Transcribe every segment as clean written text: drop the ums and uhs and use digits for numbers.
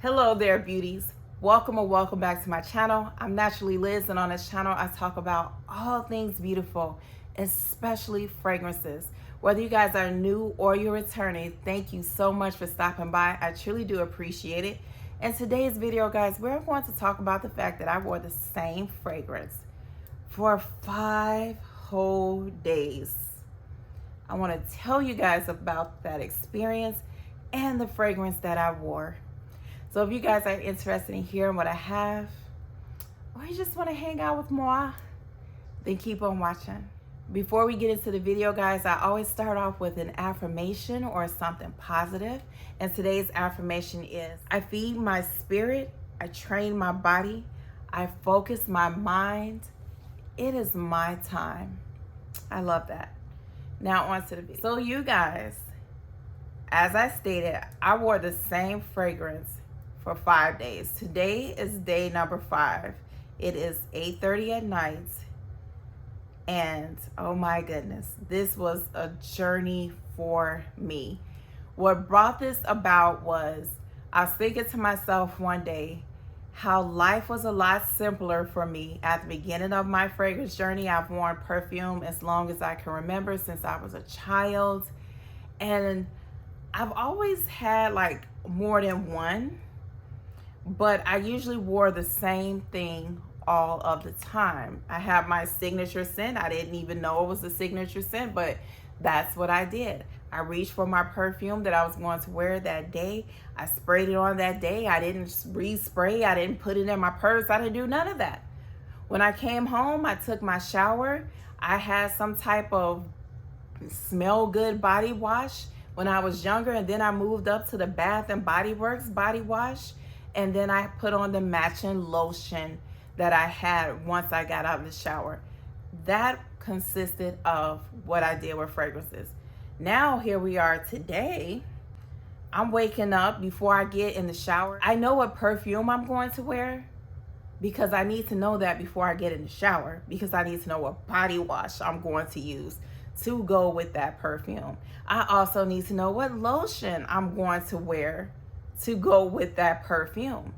Hello there, beauties. Welcome or welcome back to my channel. I'm Naturally Liz, and on this channel I talk about all things beautiful, especially fragrances. Whether you guys are new or you're returning, thank you so much for stopping by. I truly do appreciate it. In today's video, guys, we're going to talk about the fact that I wore the same fragrance for 5 whole days. I want to tell you guys about that experience and the fragrance that I wore. So if you guys are interested in hearing what I have, or you just want to hang out with moi, then keep on watching. Before we get into the video, guys, I always start off with an affirmation or something positive. And today's affirmation is, I feed my spirit, I train my body, I focus my mind. It is my time. I love that. Now on to the video. So you guys, as I stated, I wore the same fragrance for 5 days. Today is day number 5. It is 8:30 at night, and oh my goodness, this was a journey for me. What brought this about was, I was thinking to myself one day how life was a lot simpler for me. At the beginning of my fragrance journey, I've worn perfume as long as I can remember, since I was a child, and I've always had like more than one, but I usually wore the same thing all of the time. I have my signature scent. I didn't even know it was a signature scent, but that's what I did. I reached for my perfume that I was going to wear that day. I sprayed it on that day. I didn't respray. I didn't put it in my purse. I didn't do none of that. When I came home, I took my shower. I had some type of smell good body wash when I was younger, and then I moved up to the Bath and Body Works body wash. And then I put on the matching lotion that I had once I got out of the shower. That consisted of what I did with fragrances. Now here we are today. I'm waking up before I get in the shower. I know what perfume I'm going to wear because I need to know that before I get in the shower, because I need to know what body wash I'm going to use to go with that perfume. I also need to know what lotion I'm going to wear to go with that perfume.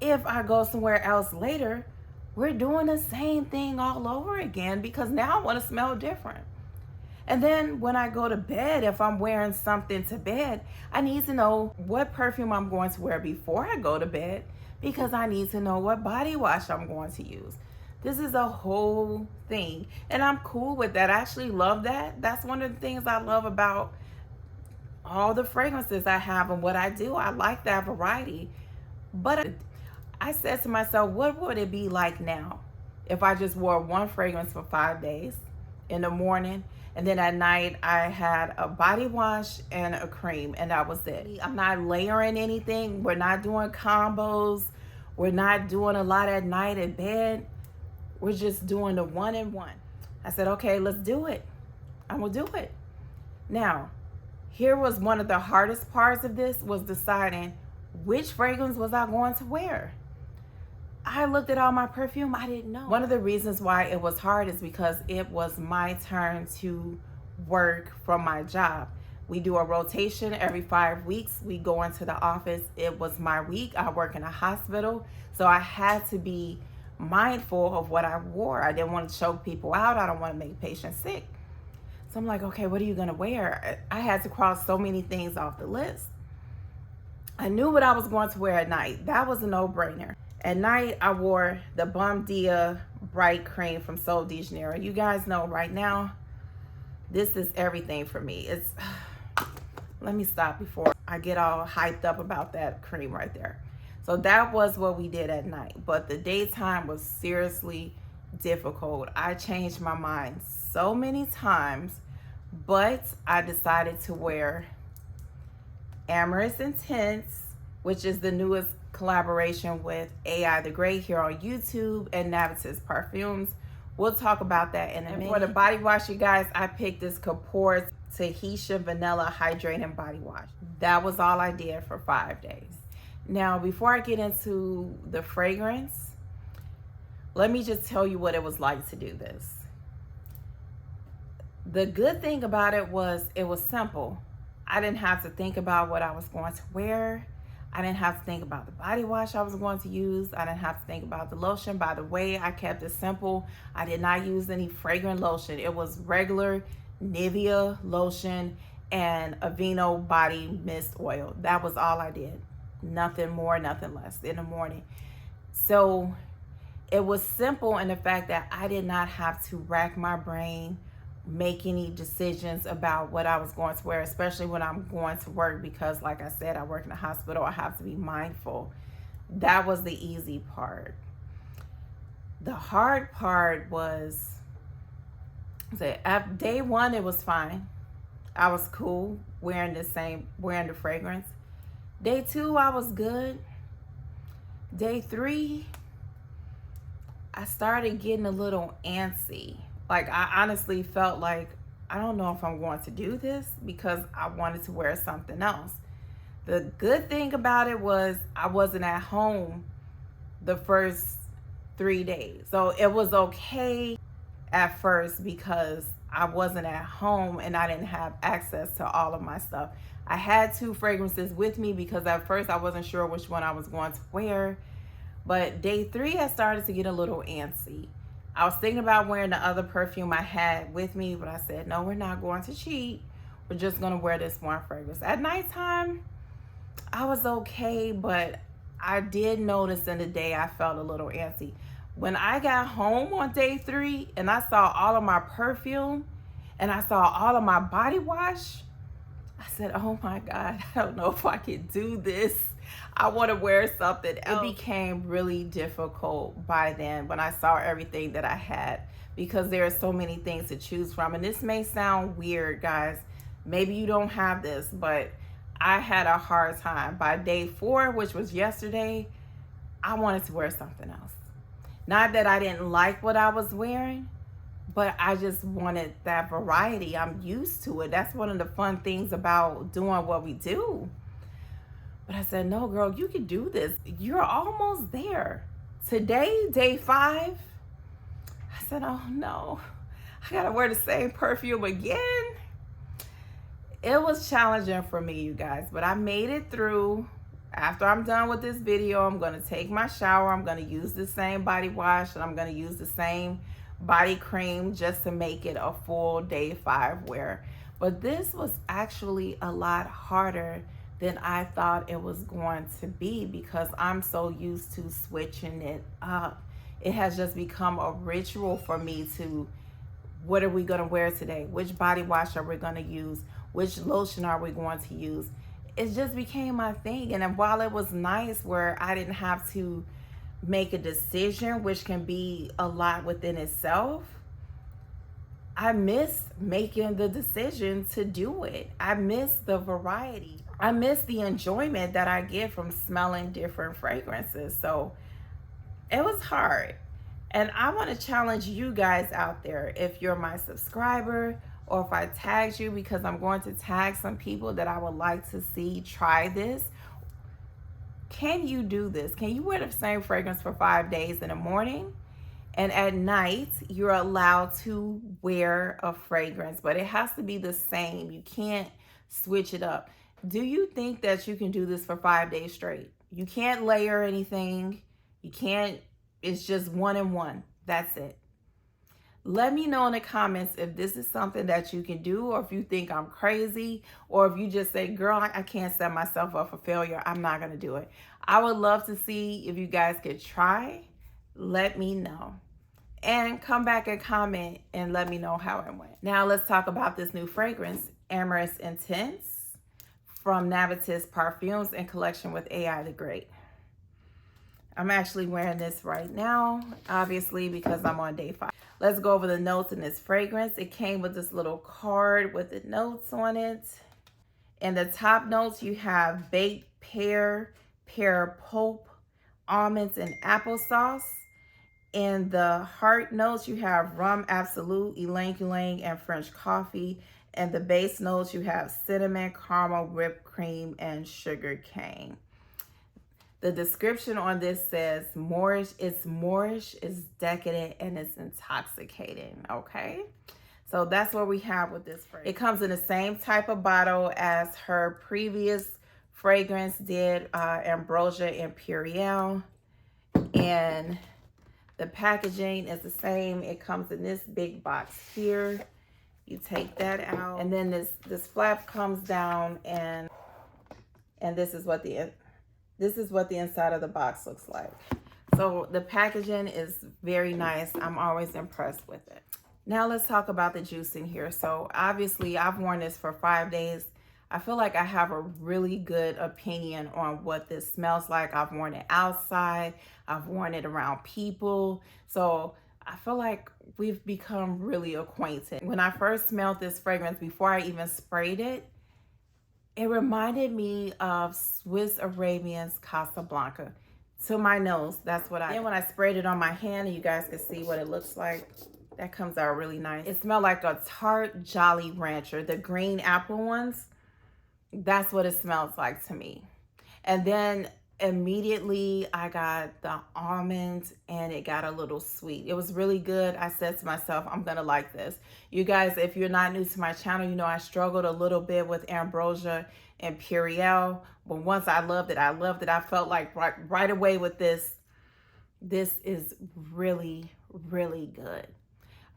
If I go somewhere else later, we're doing the same thing all over again, because now I want to smell different. And then when I go to bed, if I'm wearing something to bed, I need to know what perfume I'm going to wear before I go to bed, because I need to know what body wash I'm going to use. This is a whole thing, and I'm cool with that. I actually love that. That's one of the things I love about all the fragrances I have and what I do. I like that variety. But I said to myself, what would it be like now if I just wore one fragrance for 5 days? In the morning, and then at night I had a body wash and a cream, and that was it. I'm not layering anything. We're not doing combos. We're not doing a lot at night in bed. We're just doing the one and one. I said, okay, let's do it. I'm gonna do it. Now, here was one of the hardest parts of this, was deciding which fragrance was I going to wear. I looked at all my perfume, I didn't know. One of the reasons why it was hard is because it was my turn to work from my job. We do a rotation every 5 weeks. We go into the office. It was my week. I work in a hospital, so I had to be mindful of what I wore. I didn't want to choke people out. I don't want to make patients sick. So I'm like, okay, what are you gonna wear? I had to cross so many things off the list. I knew what I was going to wear at night. That was a no-brainer. At night, I wore the Bum Dia Bright Cream from Sol de Janeiro. You guys know right now, this is everything for me. It's, let me stop before I get all hyped up about that cream right there. So that was what we did at night. But the daytime was seriously difficult. I changed my mind so many times, but I decided to wear Amorous Intense, which is the newest collaboration with AI the Great here on YouTube, and Navitus Perfumes. We'll talk about that in a minute. For the body wash, you guys, I picked this Kapoor Tahitian Vanilla Hydrating Body Wash. That was all I did for 5 days. Now, before I get into the fragrance, let me just tell you what it was like to do this. The good thing about it was simple. I didn't have to think about what I was going to wear. I didn't have to think about the body wash I was going to use. I didn't have to think about the lotion. By the way, I kept it simple. I did not use any fragrant lotion. It was regular Nivea lotion and Aveeno body mist oil. That was all I did. Nothing more, nothing less in the morning. So it was simple in the fact that I did not have to rack my brain, make any decisions about what I was going to wear, especially when I'm going to work, because like I said, I work in a hospital. I have to be mindful. That was the easy part. The hard part was that at day one, it was fine. I was cool wearing the fragrance. Day two, I was good. Day three, I started getting a little antsy. Like, I honestly felt like, I don't know if I'm going to do this, because I wanted to wear something else. The good thing about it was I wasn't at home the first 3 days. So it was okay at first because I wasn't at home and I didn't have access to all of my stuff. I had 2 fragrances with me because at first I wasn't sure which one I was going to wear. But day 3, I started to get a little antsy. I was thinking about wearing the other perfume I had with me, but I said, no, we're not going to cheat. We're just going to wear this one fragrance. At nighttime, I was okay, but I did notice in the day I felt a little antsy. When I got home on day 3 and I saw all of my perfume and I saw all of my body wash, I said, oh my God, I don't know if I can do this. I want to wear something else. It became really difficult by then when I saw everything that I had, because there are so many things to choose from. And this may sound weird, guys. Maybe you don't have this, but I had a hard time. By day 4, which was yesterday, I wanted to wear something else. Not that I didn't like what I was wearing, but I just wanted that variety. I'm used to it. That's one of the fun things about doing what we do. But I said, no, girl, you can do this. You're almost there. Today, day 5, I said, oh no, I gotta wear the same perfume again. It was challenging for me, you guys, but I made it through. After I'm done with this video, I'm gonna take my shower. I'm gonna use the same body wash, and I'm gonna use the same body cream just to make it a full day 5 wear. But this was actually a lot harder than I thought it was going to be, because I'm so used to switching it up. It has just become a ritual for me to, what are we gonna wear today? Which body wash are we gonna use? Which lotion are we going to use? It just became my thing. And while it was nice where I didn't have to make a decision, which can be a lot within itself, I miss making the decision to do it. I miss the variety. I miss the enjoyment that I get from smelling different fragrances. So it was hard. And I want to challenge you guys out there, if you're my subscriber, or if I tagged you, because I'm going to tag some people that I would like to see try this. Can you do this? Can you wear the same fragrance for 5 days in the morning? And at night, you're allowed to wear a fragrance, but it has to be the same. You can't switch it up. Do you think that you can do this for 5 days straight? You can't layer anything. You can't, it's just 1 and 1. That's it. Let me know in the comments if this is something that you can do, or if you think I'm crazy, or if you just say, girl, I can't set myself up for failure. I'm not going to do it. I would love to see if you guys could try. Let me know. And come back and comment and let me know how it went. Now let's talk about this new fragrance, Amorous Intense, from Navitus Perfumes in collection with AI the Great. I'm actually wearing this right now, obviously, because I'm on day 5. Let's go over the notes in this fragrance. It came with this little card with the notes on it. In the top notes, you have baked pear, pear pulp, almonds, and applesauce. In the heart notes, you have rum absolute, ylang ylang, and French coffee. And the base notes, you have cinnamon, caramel, whipped cream, and sugar cane. The description on this says, Moorish, it's decadent, and it's intoxicating, okay? So that's what we have with this fragrance. It comes in the same type of bottle as her previous fragrance did Ambrosia Imperial, and the packaging is the same. It comes in this big box here. You take that out, and then this flap comes down, and this is what the inside of the box looks like. So the packaging is very nice. I'm always impressed with it. Now let's talk about the juice in here. So obviously I've worn this for 5 days. I feel like I have a really good opinion on what this smells like. I've worn it outside. I've worn it around people. So I feel like we've become really acquainted. When I first smelled this fragrance, before I even sprayed it, it reminded me of Swiss Arabian's Casablanca. To my nose, that's what then when I sprayed it on my hand, and you guys can see what it looks like, that comes out really nice. It smelled like a tart Jolly Rancher, the green apple ones. That's what it smells like to me. And then immediately I got the almond, and it got a little sweet. It was really good. I said to myself, I'm gonna like this. You guys, if you're not new to my channel, you know I struggled a little bit with Ambrosia Imperial, but once I loved it, I loved it. I felt like right away with this is really, really good.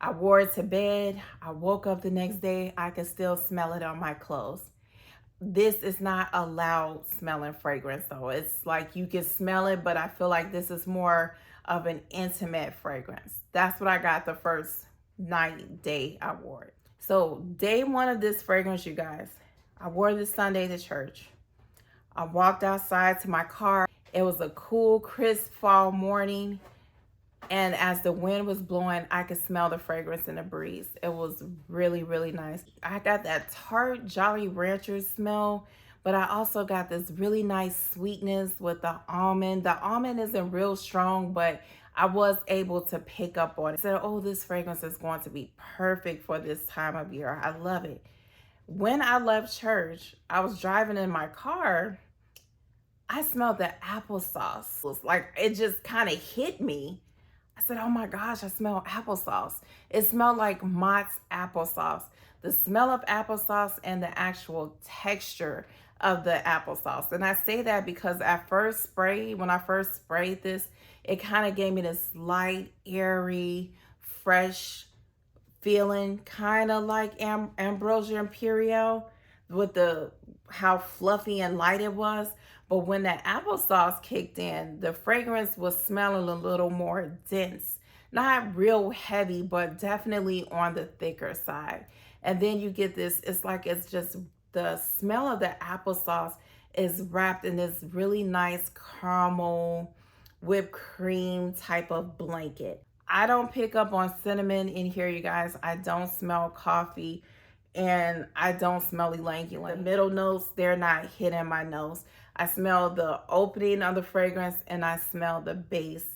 I wore it to bed. I woke up the next day, I could still smell it on my clothes. This is not a loud smelling fragrance though. It's like you can smell it, but I feel like this is more of an intimate fragrance. That's what I got the first day I wore it. So day one of this fragrance, you guys, I wore this Sunday to church. I walked outside to my car. It was a cool, crisp fall morning. And as the wind was blowing, I could smell the fragrance in the breeze. It was really, really nice. I got that tart Jolly Rancher smell, but I also got this really nice sweetness with the almond. The almond isn't real strong, but I was able to pick up on it. I said, oh, this fragrance is going to be perfect for this time of year. I love it. When I left church, I was driving in my car. I smelled the applesauce. It was like, it just kind of hit me. I said, oh my gosh, I smell applesauce. It smelled like Mott's applesauce. The smell of applesauce and the actual texture of the applesauce. And I say that because when I first sprayed this, it kind of gave me this light, airy, fresh feeling, kind of like Ambrosia Imperial with how fluffy and light it was. But when that applesauce kicked in, the fragrance was smelling a little more dense. Not real heavy, but definitely on the thicker side. And then you get this, it's just the smell of the applesauce is wrapped in this really nice caramel whipped cream type of blanket. I don't pick up on cinnamon in here, you guys. I don't smell coffee, and I don't smell ylang ylang. The middle notes, they're not hitting my nose. I smell the opening of the fragrance, and I smell the base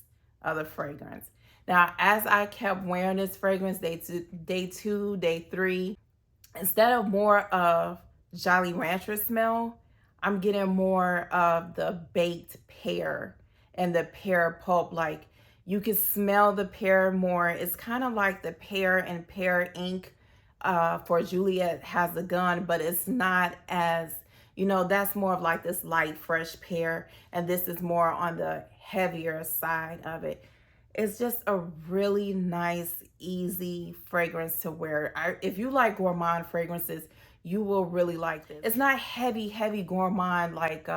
of the fragrance. Now, as I kept wearing this fragrance, day two, day three, instead of more of Jolly Rancher smell, I'm getting more of the baked pear and the pear pulp. Like, you can smell the pear more. It's kind of like the pear and pear ink for Juliet Has a Gun, but it's not as, that's more of like this light, fresh pear, and this is more on the heavier side of it. It's just a really nice, easy fragrance to wear. If you like gourmand fragrances, you will really like this. It's not heavy, heavy gourmand like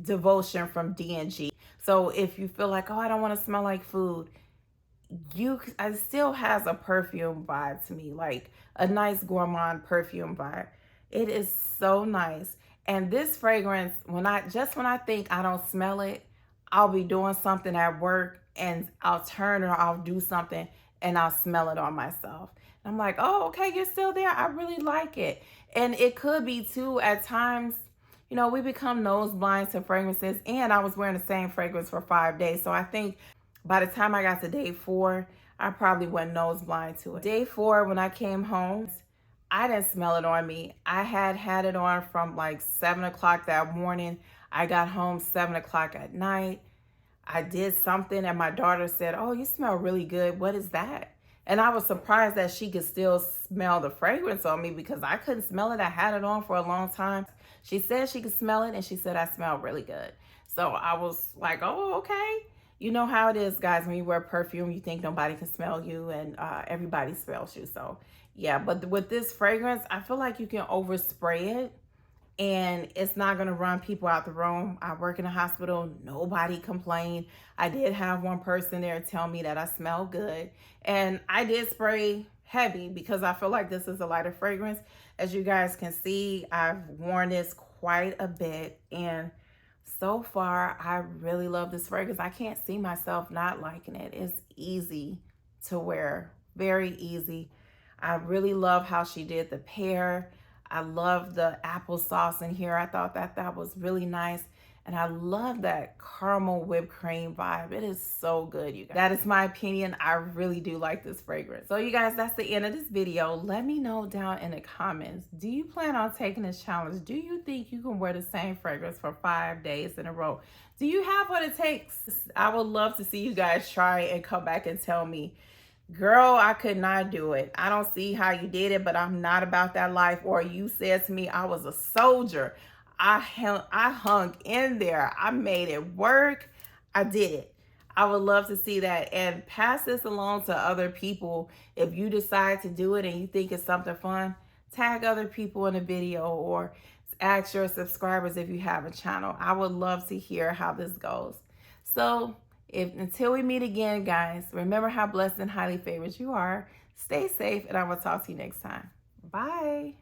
Devotion from D&G. So if you feel like, oh, I don't want to smell like food, it still has a perfume vibe to me, like a nice gourmand perfume vibe. It is so nice. And this fragrance, when I think I don't smell it, I'll be doing something at work and I'll turn or I'll do something and I'll smell it on myself. And I'm like, oh, okay, you're still there. I really like it. And it could be too at times, we become nose blind to fragrances, and I was wearing the same fragrance for 5 days. So I think by the time I got to day 4, I probably went nose blind to it. Day 4, when I came home, I didn't smell it on me. I had it on from like 7 o'clock that morning. I got home 7 o'clock at night. I did something and my daughter said, oh, you smell really good. What is that? And I was surprised that she could still smell the fragrance on me because I couldn't smell it. I had it on for a long time. She said she could smell it, and she said I smelled really good. So I was like, oh, okay. You know how it is, guys, when you wear perfume, you think nobody can smell you, and everybody smells you. So yeah, but with this fragrance, I feel like you can overspray it and it's not going to run people out the room. I work in a hospital. Nobody complained. I did have one person there tell me that I smell good. And I did spray heavy because I feel like this is a lighter fragrance. As you guys can see, I've worn this quite a bit. And so far, I really love this fragrance. I can't see myself not liking it. It's easy to wear. Very easy. I really love how she did the pear. I love the applesauce in here. I thought that was really nice. And I love that caramel whipped cream vibe. It is so good, you guys. That is my opinion. I really do like this fragrance. So you guys, that's the end of this video. Let me know down in the comments. Do you plan on taking this challenge? Do you think you can wear the same fragrance for 5 days in a row? Do you have what it takes? I would love to see you guys try and come back and tell me, girl, I could not do it. I don't see how you did it, but I'm not about that life. Or you said to me, I was a soldier. I hung in there. I made it work. I did it. I would love to see that, and pass this along to other people. If you decide to do it and you think it's something fun, tag other people in the video or ask your subscribers if you have a channel. I would love to hear how this goes. So until we meet again, guys, remember how blessed and highly favored you are. Stay safe, and I will talk to you next time. Bye.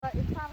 But it's time